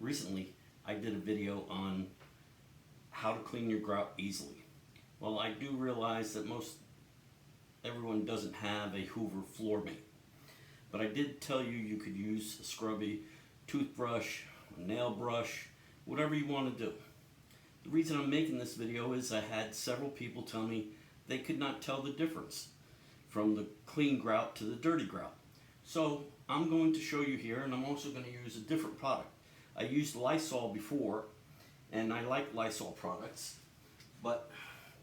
recently I did a video on how to clean your grout easily. Well, I do realize that everyone doesn't have a Hoover floor mate, but I did tell you you could use a scrubby toothbrush, a nail brush, whatever you want to do. The reason I'm making this video is I had several people tell me they could not tell the difference from the clean grout to the dirty grout. So I'm going to show you here, and I'm also going to use a different product. I used Lysol before, and I like Lysol products, but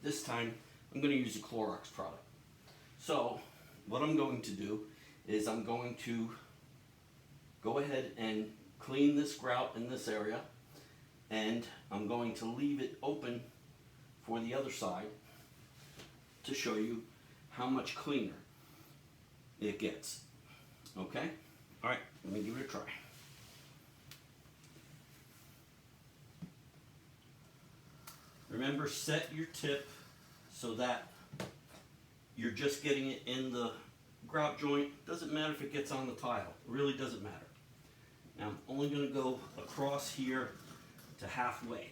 this time I'm going to use a Clorox product. So what I'm going to do is I'm going to go ahead and clean this grout in this area, and I'm going to leave it open for the other side to show you how much cleaner it gets. Okay? Alright, let me give it a try. Remember, set your tip so that you're just getting it in the grout joint. Doesn't matter if it gets on the tile. It really doesn't matter. Now I'm only going to go across here to halfway.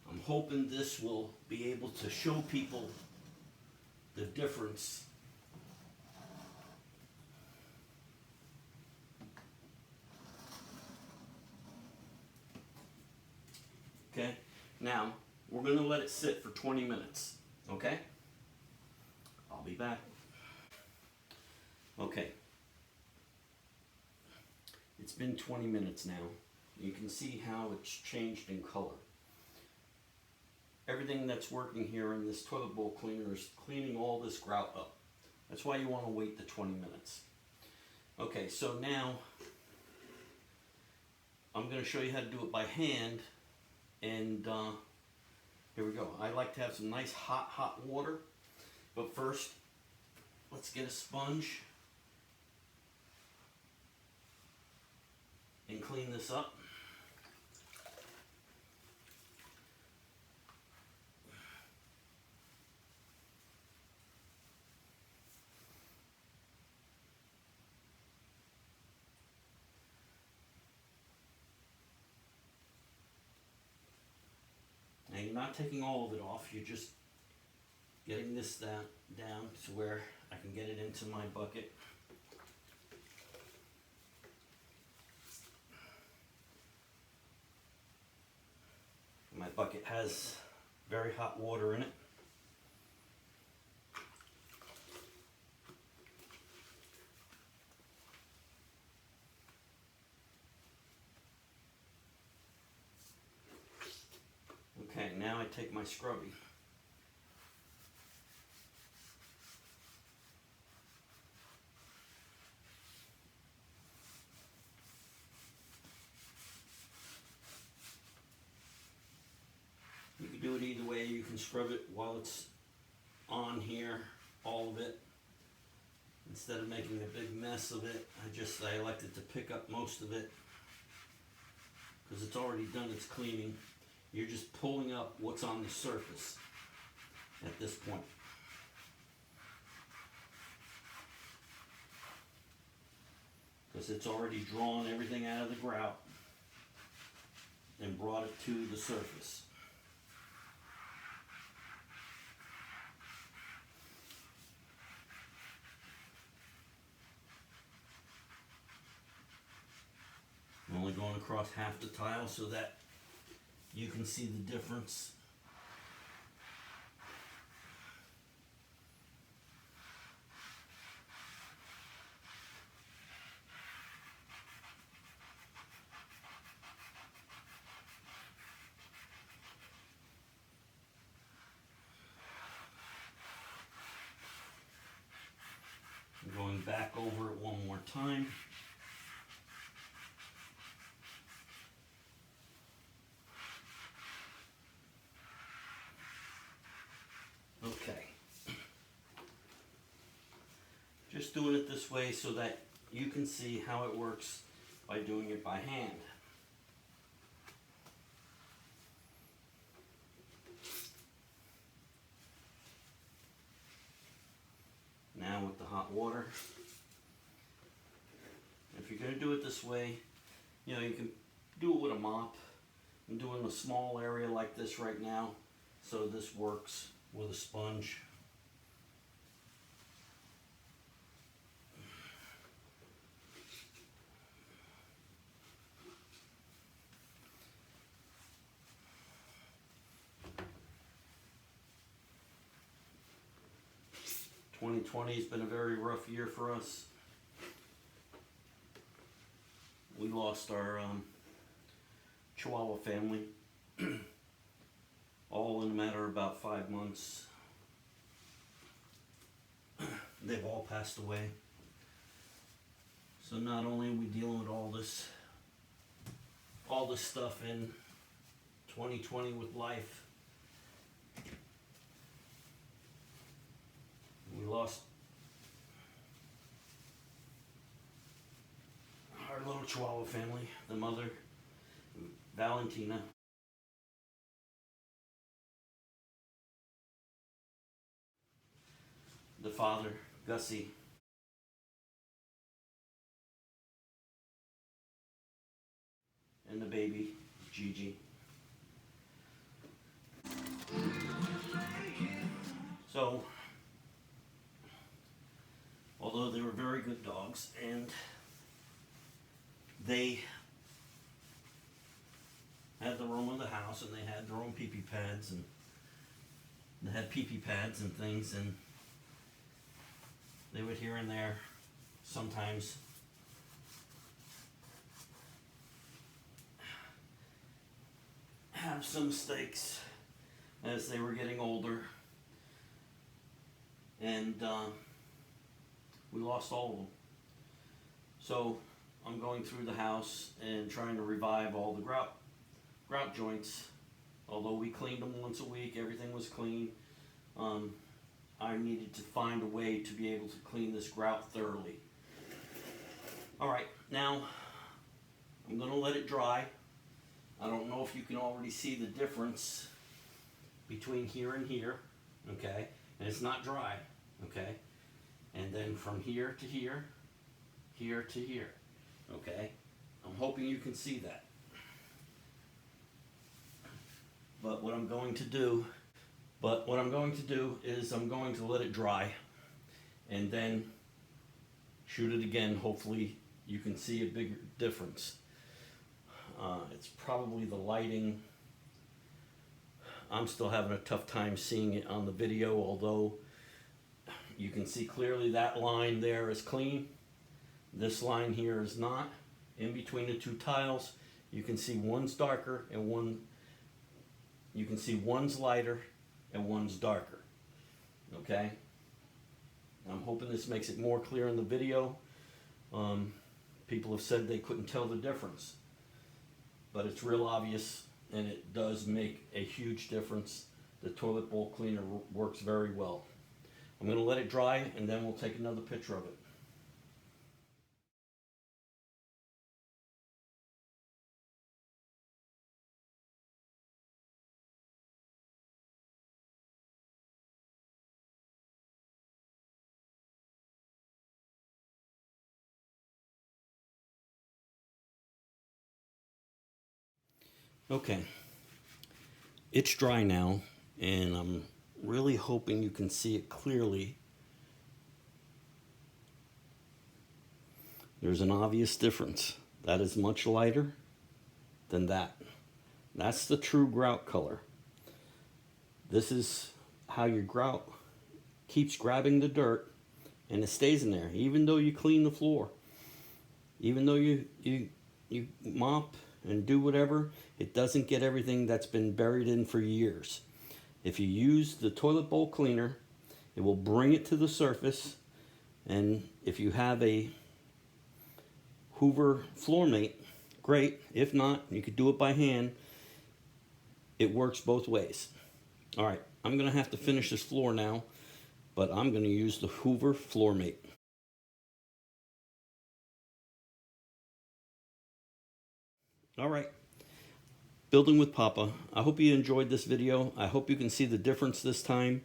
I'm hoping this will be able to show people the difference. Okay, now we're going to let it sit for 20 minutes. Okay? I'll be back. Okay. It's been 20 minutes now. You can see how it's changed in color. Everything that's working here in this toilet bowl cleaner is cleaning all this grout up. That's why you want to wait the 20 minutes. Okay, so now I'm going to show you how to do it by hand. And here we go. I like to have some nice hot water. But first, let's get a sponge and clean this up. Now you're not taking all of it off, you're just getting this down to where I can get it into my bucket. My bucket has very hot water in it. Okay, now I take my scrubby. You can do it either way. You can scrub it while it's on here, all of it. Instead of making a big mess of it, I elected to pick up most of it because it's already done its cleaning. You're just pulling up what's on the surface at this point. Because it's already drawn everything out of the grout and brought it to the surface. I'm only going across half the tile so that you can see the difference. I'm going back over it one more time. Okay. Just doing it this way so that you can see how it works by doing it by hand. Now with the hot water. If you're going to do it this way, you can do it with a mop. I'm doing a small area like this right now, so this works with a sponge. "2020 has been a very rough year for us. We lost our Chihuahua family all in a matter of about 5 months. They've all passed away. So not only are we dealing with all this stuff in 2020 with life, we lost our little Chihuahua family, the mother, Valentina, the father, Gussie, and the baby, Gigi. So, although they were very good dogs, and they had their own in the house, and they had their own pee-pee pads, and they had pee-pee pads and things, and they would here and there sometimes have some mistakes as they were getting older, and we lost all of them. So I'm going through the house and trying to revive all the grout joints. Although we cleaned them once a week, everything was clean. I needed to find a way to be able to clean this grout thoroughly. Alright, now I'm going to let it dry. I don't know if you can already see the difference between here and here, okay? And it's not dry, okay? And then from here to here, here to here, okay? I'm hoping you can see that. But what I'm going to do is I'm going to let it dry and then shoot it again. Hopefully you can see a bigger difference. It's probably the lighting. I'm still having a tough time seeing it on the video, although you can see clearly that line there is clean. This line here is not. In between the two tiles, you can see one's darker and you can see one's lighter and one's darker. Okay? I'm hoping this makes it more clear in the video. People have said they couldn't tell the difference, but it's real obvious, and it does make a huge difference. The toilet bowl cleaner works very well. I'm going to let it dry, and then we'll take another picture of it. Okay, it's dry now, and I'm really hoping you can see it clearly. There's an obvious difference. That is much lighter than that. That's the true grout color. This is how your grout keeps grabbing the dirt, and it stays in there, even though you clean the floor. Even though you mop and do whatever, it doesn't get everything that's been buried in for years. If you use the toilet bowl cleaner, it will bring it to the surface, and if you have a Hoover floor mate, great. If not, you could do it by hand. It works both ways. Alright, I'm going to have to finish this floor now, but I'm going to use the Hoover floor mate. Alright, building with Papa. I hope you enjoyed this video. I hope you can see the difference this time.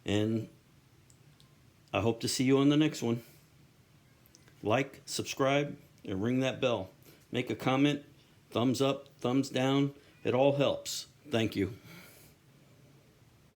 And I hope to see you on the next one. Like, subscribe, and ring that bell. Make a comment, thumbs up, thumbs down. It all helps. Thank you.